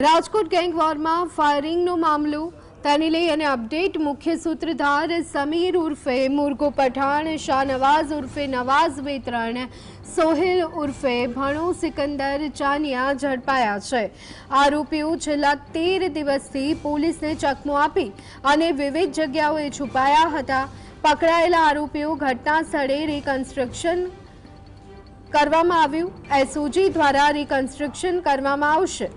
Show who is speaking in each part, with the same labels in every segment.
Speaker 1: Rajkot gang વોરમાં ફાયરિંગનો મામલો તેને લઈ અને અપડેટ મુખ્ય સૂત્રધાર સમીર ઉર્ફે મુર્ગો પઠાણ, શાહનવાઝ ઉર્ફે નવાઝ વેતરણ, સોહેલ ઉર્ફે ભણો સિકંદર ચાનિયા ઝડપાયા છે। આરોપીઓ છેલ્લા 13 દિવસથી પોલીસને ચકમો આપી અને વિવિધ જગ્યાઓએ છુપાયા હતા। પકડાયેલા આરોપીઓ ઘટના સ્થળે રિકન્સ્ટ્રક્શન કરવામાં આવ્યું। એસઓજી દ્વારા રિકન્સ્ટ્રક્શન કરવામાં આવશે।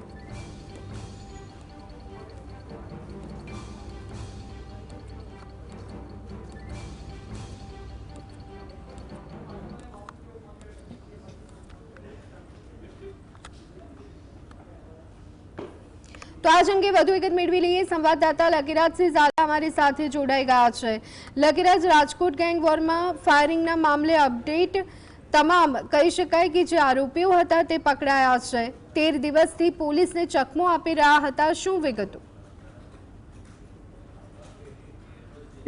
Speaker 1: तो आज अंगे વધુ વિગત મેળવી લઈએ। સંવાદદાતા લકીરાજસિંહ ઝાલા અમારી સાથે જોડાઈ ગયા છે। લકીરાજ, રાજકોટ ગેંગ વોરમાં ફાયરિંગના મામલે અપડેટ તમામ કહી શકાય કે જે આરોપીઓ હતા તે પકડાયા છે। 13 દિવસથી પોલીસને ચકમો આપી રહ્યા હતા, શું વિગતો?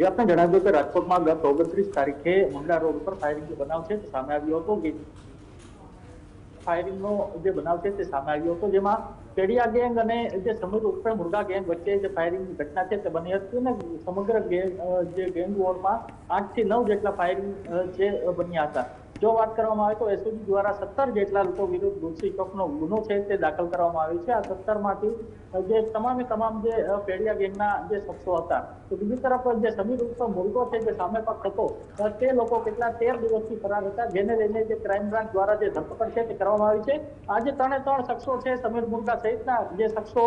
Speaker 2: આપને જણાવ્યું કે રાજકોટમાં ગત 29 તારીખે મંગળા રોડ પર ફાયરિંગનો બનાવ છે તે સામે આવ્યો હતો। ફાયરિંગનો જે બનાવ છે તે સામે આવ્યો હતો, જેમાં કેડિયા ગેંગ અને જે સમીર ઉર્ફે મુર્ગા ગેંગ વચ્ચે જે ફાયરિંગની ઘટના છે તે બની હતી અને સમગ્ર ગેંગ વોરમાં 8 થી 9 જેટલા ફાયરિંગ જે બન્યા હતા। જો વાત કરવામાં આવે તો એસઓજી દ્વારા 17 જેટલા લોકો વિરુદ્ધ દોષી ચોકનો ગુનો છે તે દાખલ કરવામાં આવ્યો છે। આ 17 માંથી જે તમામ જે પેડિયા ગેંગના જે શખ્સો હતા, તો બીજી તરફ જે સમીર ઉર્ફે મુર્ગો છે જે સામે પક્ષ હતો તે લોકો કેટલા 13 દિવસથી ફરાર હતા, જેને લઈને જે ક્રાઇમ બ્રાન્ચ દ્વારા જે ધરપકડ છે તે કરવામાં આવી છે। આજે 3 શખ્સો છે સમીર મુર્ગા સહિતના જે શખ્સો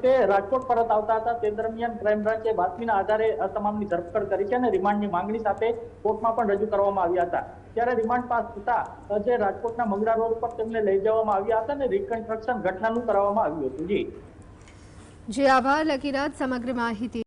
Speaker 2: તે રાજકોટ પરત આવતા હતા, તે દરમિયાન ક્રાઇમ બ્રાન્ચે બાતમીના આધારે તમામની ધરપકડ કરી છે અને રિમાન્ડની માંગણી સાથે કોર્ટમાં પણ રજૂ કરવામાં આવ્યા હતા। ત્યારે રિમાન્ડ પાસ થતા જે રાજકોટના મંગળા રોડ પર તેમને લઈ જવામાં આવ્યા હતા અને રિકન્સ્ટ્રક્શન ઘટનાનું કરવામાં આવ્યું હતું। જી
Speaker 1: આભાર લકીરાજ સમગ્ર માહિતી